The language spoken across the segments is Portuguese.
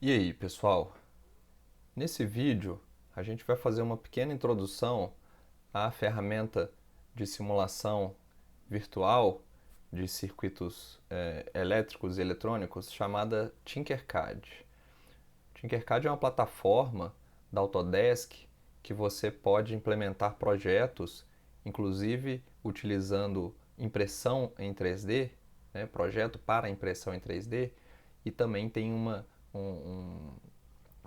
E aí, pessoal? Nesse vídeo, a gente vai fazer uma pequena introdução à ferramenta de simulação virtual de circuitos elétricos e eletrônicos chamada Tinkercad. Tinkercad é uma plataforma da Autodesk que você pode implementar projetos, inclusive utilizando impressão em 3D, né, projeto para impressão em 3D, e também tem um,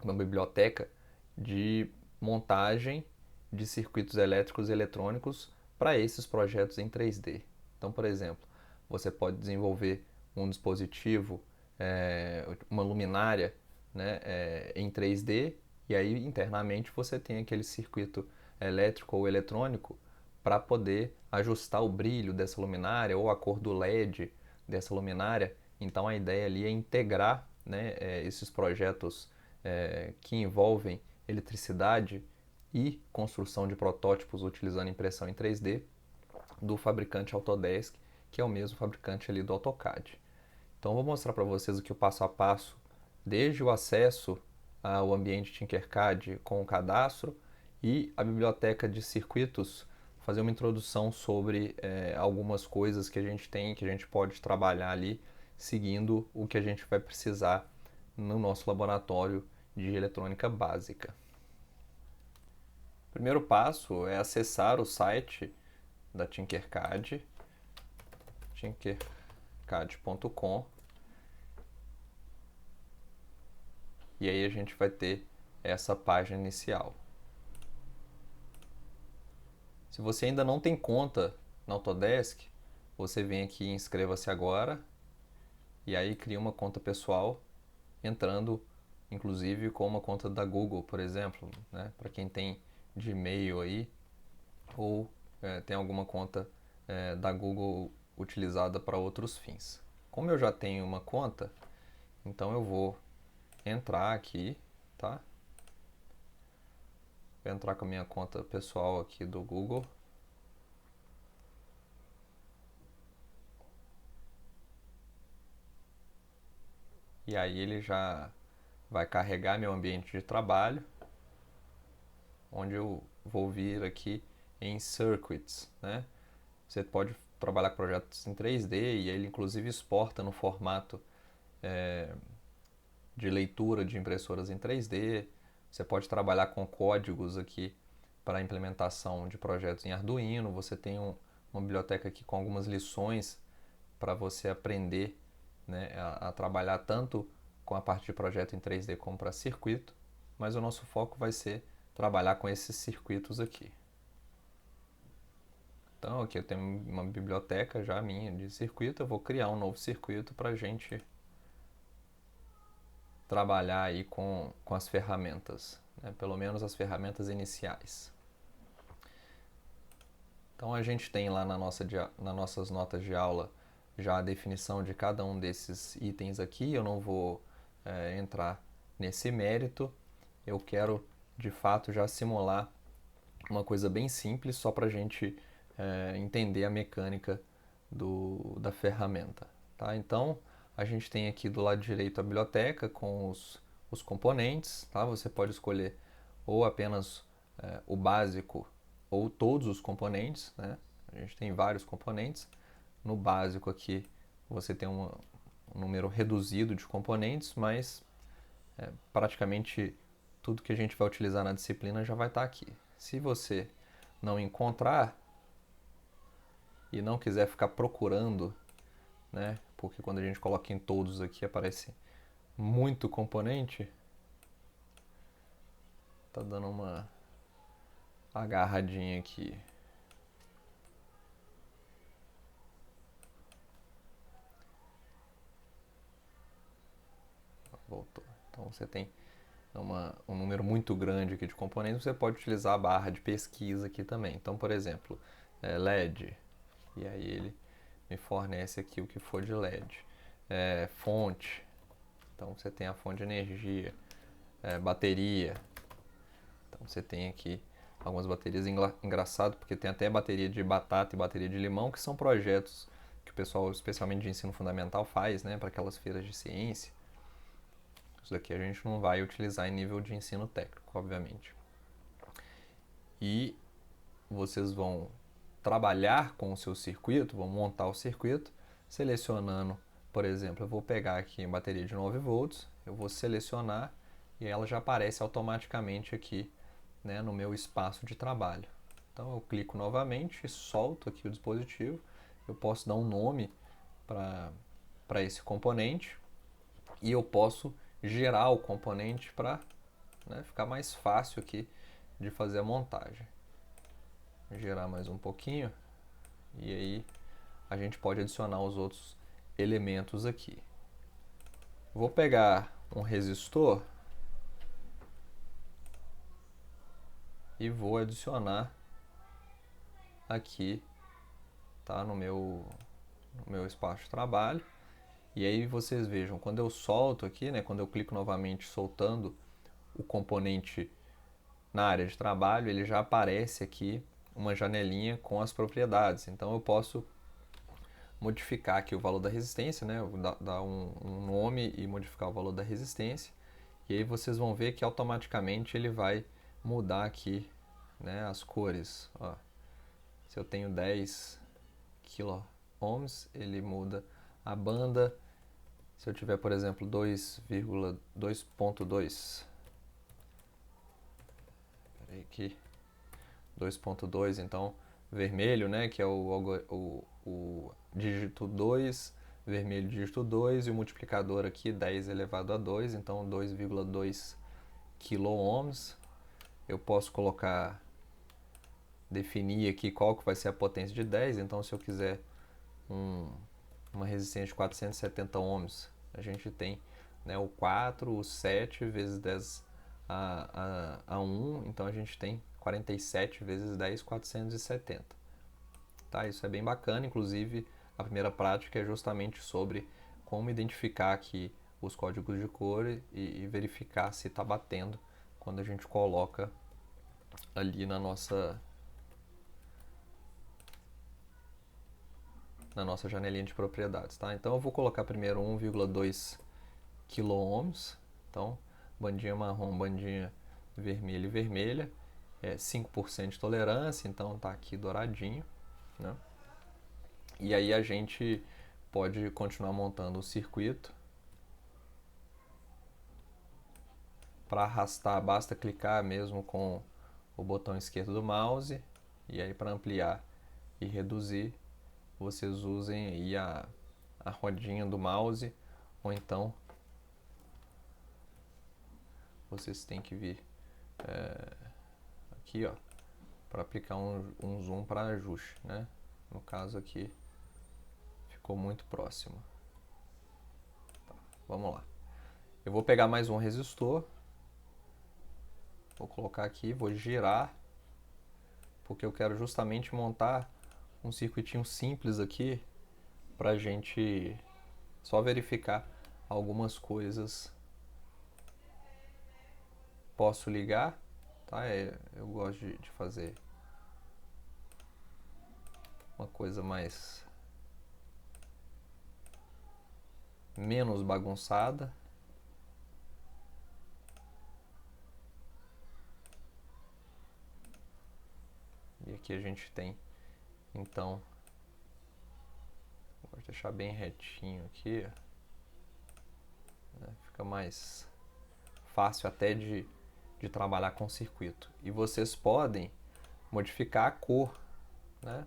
uma biblioteca de montagem de circuitos elétricos e eletrônicos para esses projetos em 3D. Então, por exemplo, você pode desenvolver um dispositivo, uma luminária, né, em 3D, e aí internamente você tem aquele circuito elétrico ou eletrônico para poder ajustar o brilho dessa luminária ou a cor do LED dessa luminária. Então a ideia ali é integrar, né, esses projetos que envolvem eletricidade e construção de protótipos utilizando impressão em 3D do fabricante Autodesk, que é o mesmo fabricante ali do AutoCAD. Então eu vou mostrar para vocês aqui o passo a passo, desde o acesso ao ambiente Tinkercad com o cadastro e a biblioteca de circuitos, fazer uma introdução sobre algumas coisas que a gente tem, que a gente pode trabalhar ali, seguindo o que a gente vai precisar no nosso laboratório de eletrônica básica. O primeiro passo é acessar o site da Tinkercad, tinkercad.com, e aí a gente vai ter essa página inicial. Se você ainda não tem conta na Autodesk, você vem aqui e inscreva-se agora, e aí cria uma conta pessoal, entrando inclusive com uma conta da Google, por exemplo, né? Para quem tem Gmail aí, ou tem alguma conta da Google utilizada para outros fins. Como eu já tenho uma conta, então eu vou entrar aqui, tá? Vou entrar com a minha conta pessoal aqui do Google. E aí ele já vai carregar meu ambiente de trabalho, onde eu vou vir aqui em Circuits, né? Você pode trabalhar com projetos em 3D e ele inclusive exporta no formato de leitura de impressoras em 3D. Você pode trabalhar com códigos aqui para a implementação de projetos em Arduino. Você tem uma biblioteca aqui com algumas lições para você aprender, né, a trabalhar tanto com a parte de projeto em 3D como para circuito, mas o nosso foco vai ser trabalhar com esses circuitos aqui. Então aqui eu tenho uma biblioteca já minha de circuito, eu vou criar um novo circuito para a gente trabalhar aí com as ferramentas, né? Pelo menos as ferramentas iniciais. Então a gente tem lá nas nossas notas de aula já a definição de cada um desses itens aqui. Eu não vou entrar nesse mérito. Eu quero de fato já simular uma coisa bem simples só para a gente entender a mecânica da ferramenta. Tá? Então a gente tem aqui do lado direito a biblioteca com os componentes. Tá? Você pode escolher ou apenas o básico ou todos os componentes, né? A gente tem vários componentes. No básico aqui você tem um número reduzido de componentes, mas praticamente tudo que a gente vai utilizar na disciplina já vai estar aqui. Se você não encontrar e não quiser ficar procurando, né? Porque quando a gente coloca em todos aqui aparece muito componente, tá dando uma agarradinha aqui. Voltou. Então você tem um número muito grande aqui de componentes, você pode utilizar a barra de pesquisa aqui também. Então, por exemplo, LED, e aí ele me fornece aqui o que for de LED. Fonte, então você tem a fonte de energia. Bateria, então você tem aqui algumas baterias. Engraçado porque tem até bateria de batata e bateria de limão, que são projetos que o pessoal, especialmente de ensino fundamental, faz, né, para aquelas feiras de ciência. Isso daqui a gente não vai utilizar em nível de ensino técnico, obviamente. E vocês vão trabalhar com o seu circuito, vão montar o circuito, selecionando, por exemplo, eu vou pegar aqui a bateria de 9 volts, eu vou selecionar e ela já aparece automaticamente aqui, né, no meu espaço de trabalho. Então eu clico novamente e solto aqui o dispositivo. Eu posso dar um nome para esse componente e eu posso gerar o componente para, né, ficar mais fácil aqui de fazer a montagem. Vou gerar mais um pouquinho e aí a gente pode adicionar os outros elementos aqui. Vou pegar um resistor e vou adicionar aqui, tá, no meu espaço de trabalho. E aí vocês vejam, quando eu solto aqui, né, quando eu clico novamente soltando o componente na área de trabalho, ele já aparece aqui uma janelinha com as propriedades. Então eu posso modificar aqui o valor da resistência, né, dar um nome e modificar o valor da resistência. E aí vocês vão ver que automaticamente ele vai mudar aqui, né, as cores. Ó, se eu tenho 10 kΩ, ele muda a banda. Se eu tiver, por exemplo, 2,2.2, peraí aqui, 2.2, então vermelho, né, que é o dígito 2, vermelho dígito 2 e o multiplicador aqui 10 elevado a 2, então 2,2 kΩ. Eu posso colocar, definir aqui qual que vai ser a potência de 10, então se eu quiser uma resistência de 470 ohms, a gente tem, né, o 4, o 7 vezes 10 a 1, então a gente tem 47 vezes 10, 470. Tá? Isso é bem bacana, inclusive a primeira prática é justamente sobre como identificar aqui os códigos de cor e verificar se está batendo quando a gente coloca ali na nossa janelinha de propriedades, tá? Então eu vou colocar primeiro 1,2 kΩ, então bandinha marrom, bandinha vermelha e vermelha, 5% de tolerância, então tá aqui douradinho, né? E aí a gente pode continuar montando o circuito. Para arrastar, basta clicar mesmo com o botão esquerdo do mouse, e aí para ampliar e reduzir, vocês usem aí a rodinha do mouse, ou então vocês têm que vir aqui, ó, para aplicar um zoom para ajuste, né? No caso aqui ficou muito próximo. Tá, vamos lá. Eu vou pegar mais um resistor, vou colocar aqui, vou girar, porque eu quero justamente montar um circuitinho simples aqui para a gente só verificar algumas coisas. Posso ligar, tá? Eu gosto de fazer uma coisa menos bagunçada. E aqui a gente tem, então, vou deixar bem retinho aqui, né? Fica mais fácil até de trabalhar com circuito. E vocês podem modificar a cor, né,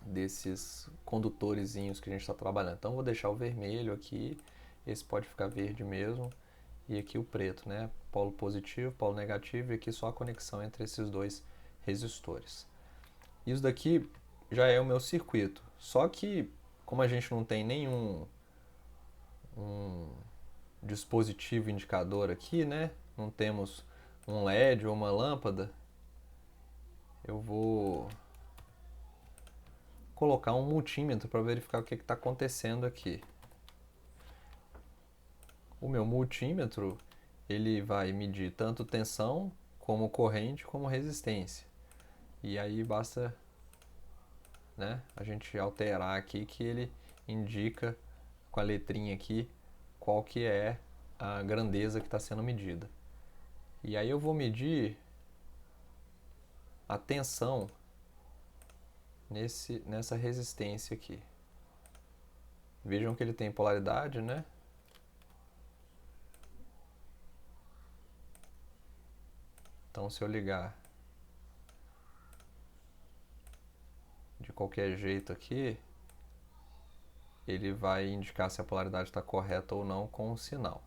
desses condutorezinhos que a gente está trabalhando. Então vou deixar o vermelho aqui, esse pode ficar verde mesmo, e aqui o preto, né, polo positivo, polo negativo, e aqui só a conexão entre esses dois resistores. Isso daqui já é o meu circuito, só que como a gente não tem nenhum dispositivo indicador aqui, né, não temos um LED ou uma lâmpada, eu vou colocar um multímetro para verificar o que está acontecendo aqui. O meu multímetro, ele vai medir tanto tensão, como corrente, como resistência. E aí basta, né, a gente alterar aqui que ele indica com a letrinha aqui qual que é a grandeza que está sendo medida. E aí eu vou medir a tensão nessa resistência aqui. Vejam que ele tem polaridade, né? Então, se eu ligar de qualquer jeito aqui, ele vai indicar se a polaridade está correta ou não com o sinal.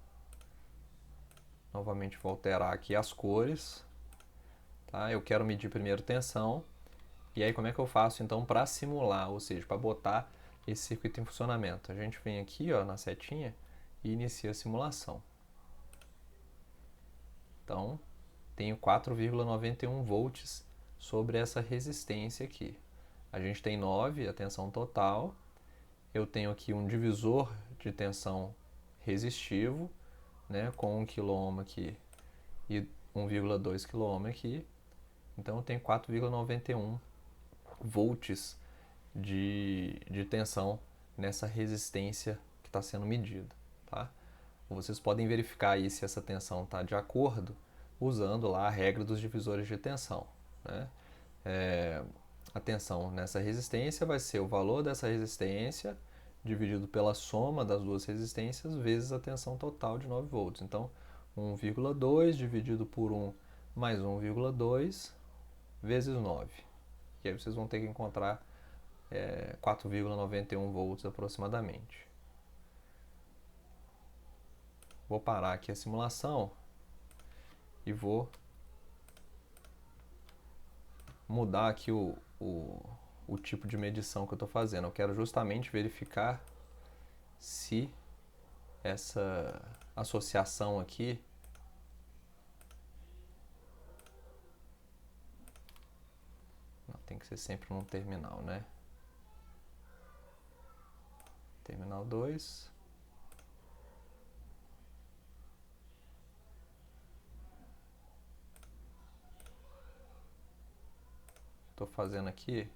Novamente vou alterar aqui as cores. Tá? Eu quero medir primeiro tensão. E aí como é que eu faço então para simular, ou seja, para botar esse circuito em funcionamento? A gente vem aqui ó, na setinha e inicia a simulação. Então, tenho 4,91 volts sobre essa resistência aqui. A gente tem 9, a tensão total. Eu tenho aqui um divisor de tensão resistivo, né, com 1 kΩ aqui e 1,2 kΩ aqui. Então eu tenho 4,91 volts de tensão nessa resistência que está sendo medida. Tá? Vocês podem verificar aí se essa tensão está de acordo usando lá a regra dos divisores de tensão. Né? A tensão nessa resistência vai ser o valor dessa resistência dividido pela soma das duas resistências vezes a tensão total de 9 volts. Então, 1,2 dividido por 1 mais 1,2 vezes 9. E aí vocês vão ter que encontrar 4,91 volts aproximadamente. Vou parar aqui a simulação e vou mudar aqui o tipo de medição que eu estou fazendo. Eu quero justamente verificar se essa associação aqui tem que ser sempre num terminal, né? Terminal 2. Estou fazendo aqui,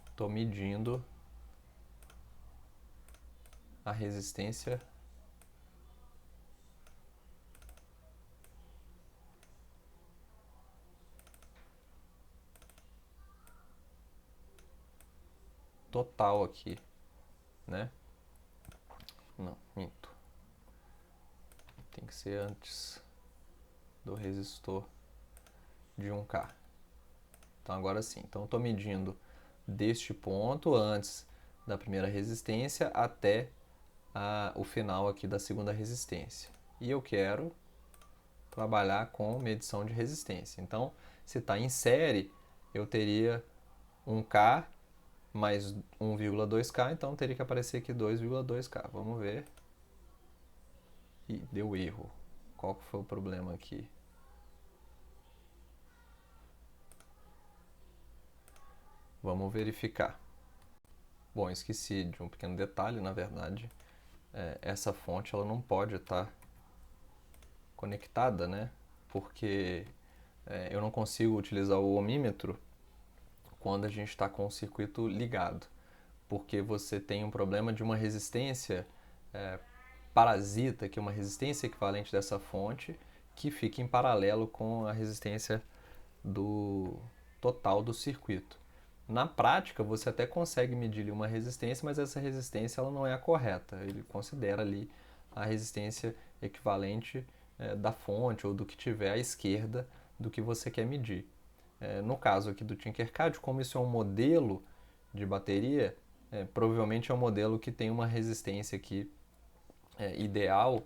estou medindo a resistência total aqui, né? Não, minto. Tem que ser antes do resistor de 1K. Então agora sim, então estou medindo deste ponto antes da primeira resistência até o final aqui da segunda resistência. E eu quero trabalhar com medição de resistência. Então, se está em série, eu teria 1K mais 1,2K, então teria que aparecer aqui 2,2K. Vamos ver. Ih, deu erro. Qual que foi o problema aqui? Vamos verificar. Bom, esqueci de um pequeno detalhe, na verdade. Essa fonte ela não pode estar conectada, né? Porque eu não consigo utilizar o ohmímetro quando a gente está com o circuito ligado, porque você tem um problema de uma resistência parasita, que é uma resistência equivalente dessa fonte, que fica em paralelo com a resistência do total do circuito. Na prática, você até consegue medir uma resistência, mas essa resistência ela não é a correta. Ele considera ali a resistência equivalente da fonte ou do que tiver à esquerda do que você quer medir. No caso aqui do Tinkercad, como isso é um modelo de bateria, provavelmente é um modelo que tem uma resistência aqui ideal,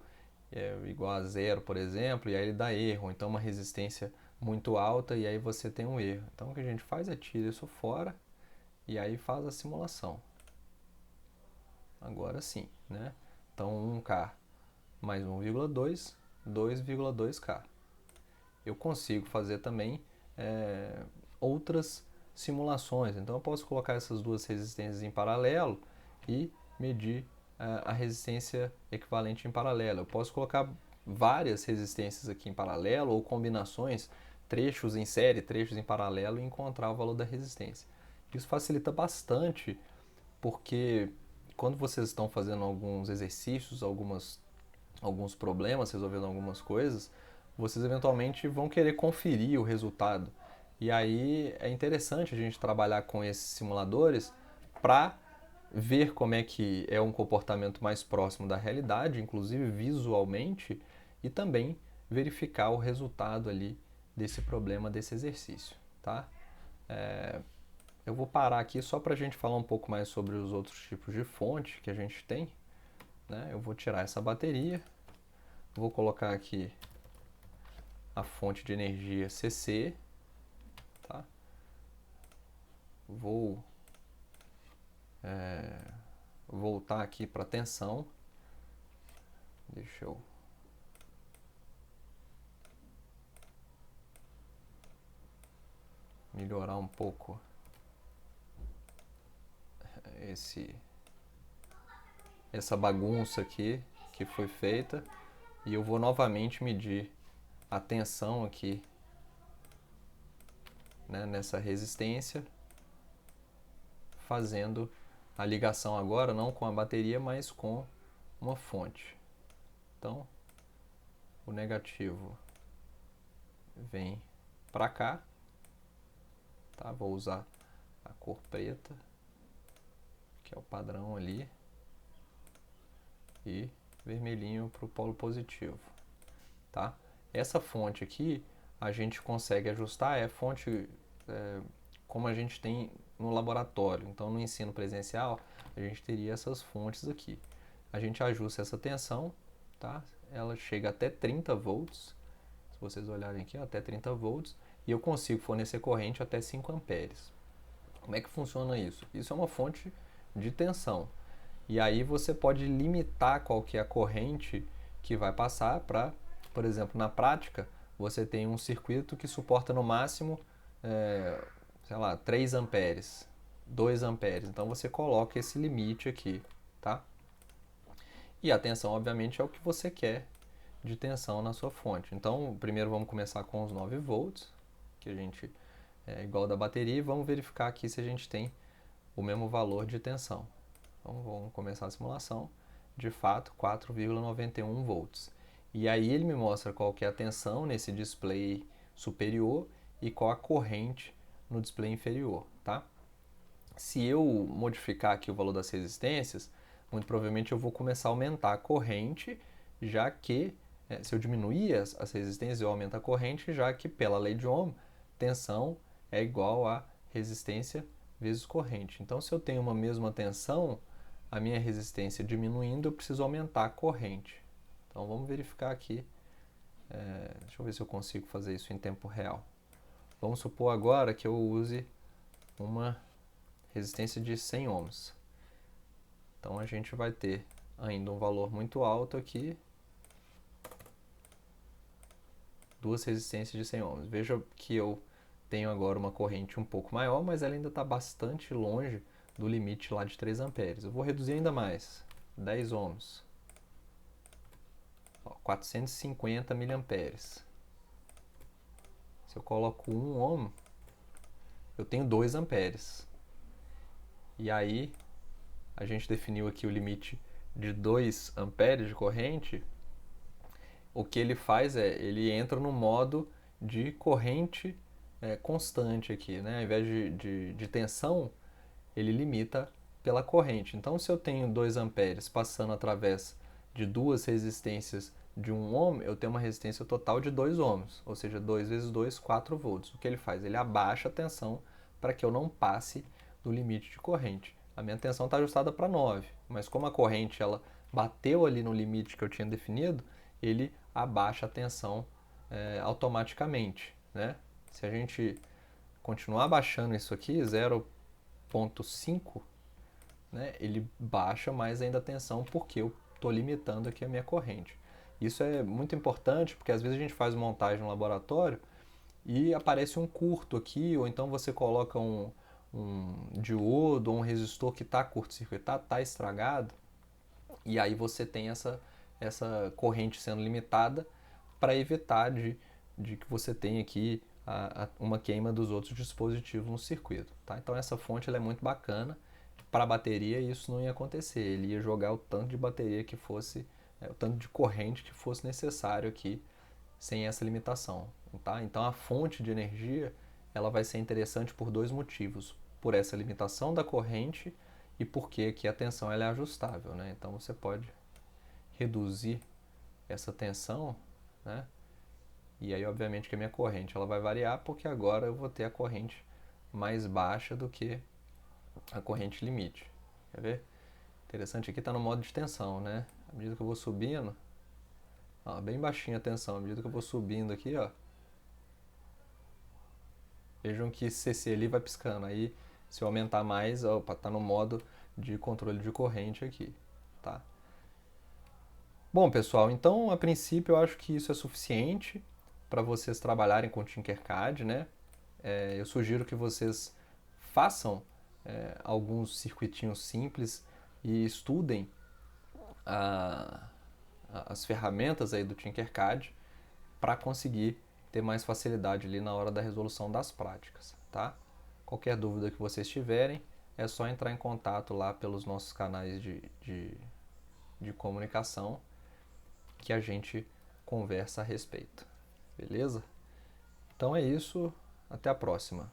igual a zero, por exemplo, e aí ele dá erro. Então uma resistência muito alta e aí você tem um erro. Então o que a gente faz é tira isso fora e aí faz a simulação. Agora sim, né? Então 1K mais 1,2, 2,2K. Eu consigo fazer também outras simulações. Então eu posso colocar essas duas resistências em paralelo e medir a resistência equivalente em paralelo. Eu posso colocar várias resistências aqui em paralelo ou combinações, trechos em série, trechos em paralelo e encontrar o valor da resistência. Isso facilita bastante porque quando vocês estão fazendo alguns exercícios, alguns problemas, resolvendo algumas coisas, vocês eventualmente vão querer conferir o resultado. E aí é interessante a gente trabalhar com esses simuladores para ver como é que é um comportamento mais próximo da realidade, inclusive visualmente, e também verificar o resultado ali desse problema, desse exercício, tá? Eu vou parar aqui só para a gente falar um pouco mais sobre os outros tipos de fonte que a gente tem, né? Eu vou tirar essa bateria, vou colocar aqui a fonte de energia CC, tá? Vou voltar aqui para a tensão. Deixa eu melhorar um pouco essa bagunça aqui que foi feita, e eu vou novamente medir a tensão aqui, né, nessa resistência, fazendo a ligação agora não com a bateria, mas com uma fonte. Então, o negativo vem para cá, tá? Vou usar a cor preta, que é o padrão ali, e vermelhinho para o polo positivo, tá? Essa fonte aqui a gente consegue ajustar, é fonte como a gente tem no laboratório. Então, no ensino presencial, a gente teria essas fontes aqui. A gente ajusta essa tensão, tá? Ela chega até 30 volts. Se vocês olharem aqui, até 30 volts. E eu consigo fornecer corrente até 5 amperes. Como é que funciona isso? Isso é uma fonte de tensão. E aí você pode limitar qual que é a corrente que vai passar para, por exemplo, na prática, você tem um circuito que suporta no máximo, sei lá, 3 amperes, 2 amperes. Então você coloca esse limite aqui, tá? E a tensão, obviamente, é o que você quer de tensão na sua fonte. Então, primeiro vamos começar com os 9 volts, que a gente é igual da bateria, e vamos verificar aqui se a gente tem o mesmo valor de tensão. Então, vamos começar a simulação. De fato, 4,91 volts. E aí ele me mostra qual que é a tensão nesse display superior e qual a corrente no display inferior, tá? Se eu modificar aqui o valor das resistências, muito provavelmente eu vou começar a aumentar a corrente, já que, se eu diminuir as resistências, eu aumento a corrente, já que pela lei de Ohm, tensão é igual a resistência vezes corrente. Então, se eu tenho uma mesma tensão, a minha resistência diminuindo, eu preciso aumentar a corrente. Então, vamos verificar aqui. Deixa eu ver se eu consigo fazer isso em tempo real. Vamos supor agora que eu use uma resistência de 100 ohms. Então, a gente vai ter ainda um valor muito alto aqui. Duas resistências de 100 ohms. Veja que eu tenho agora uma corrente um pouco maior, mas ela ainda está bastante longe do limite lá de 3 amperes. Eu vou reduzir ainda mais, 10 ohms, 450 miliamperes. Se eu coloco 1 ohm, eu tenho 2 amperes. E aí, a gente definiu aqui o limite de 2 amperes de corrente. O que ele faz ele entra no modo de corrente constante aqui, né? Ao invés de tensão, ele limita pela corrente. Então, se eu tenho 2 amperes passando através de duas resistências de 1 ohm, eu tenho uma resistência total de 2 ohms, ou seja, 2 vezes 2, 4 volts. O que ele faz? Ele abaixa a tensão para que eu não passe do limite de corrente. A minha tensão está ajustada para 9, mas como a corrente ela bateu ali no limite que eu tinha definido, ele abaixa a tensão automaticamente, né? Se a gente continuar baixando isso aqui, 0,5, né, ele baixa mais ainda a tensão porque eu estou limitando aqui a minha corrente. Isso é muito importante porque às vezes a gente faz montagem no laboratório e aparece um curto aqui, ou então você coloca um diodo ou um resistor que está curto-circuitado, está estragado, e aí você tem essa corrente sendo limitada para evitar de que você tenha aqui uma queima dos outros dispositivos no circuito. Tá? Então essa fonte ela é muito bacana para a bateria isso não ia acontecer. Ele ia jogar o tanto de bateria que fosse, o tanto de corrente que fosse necessário aqui, sem essa limitação, tá? Então a fonte de energia ela vai ser interessante por dois motivos: por essa limitação da corrente e porque aqui a tensão ela é ajustável, né? Então você pode reduzir essa tensão, né? E aí obviamente que a minha corrente ela vai variar, porque agora eu vou ter a corrente mais baixa do que a corrente limite. Quer ver? Interessante, aqui está no modo de tensão, né? À medida que eu vou subindo, ó, bem baixinha a tensão, à medida que eu vou subindo aqui, ó, vejam que esse CC ali vai piscando. Aí, se eu aumentar mais, opa, tá no modo de controle de corrente aqui, tá? Bom, pessoal, então a princípio eu acho que isso é suficiente para vocês trabalharem com Tinkercad, né? Eu sugiro que vocês façam alguns circuitinhos simples e estudem as ferramentas aí do Tinkercad para conseguir ter mais facilidade ali na hora da resolução das práticas, tá? Qualquer dúvida que vocês tiverem, é só entrar em contato lá pelos nossos canais de comunicação que a gente conversa a respeito, beleza? Então é isso, até a próxima.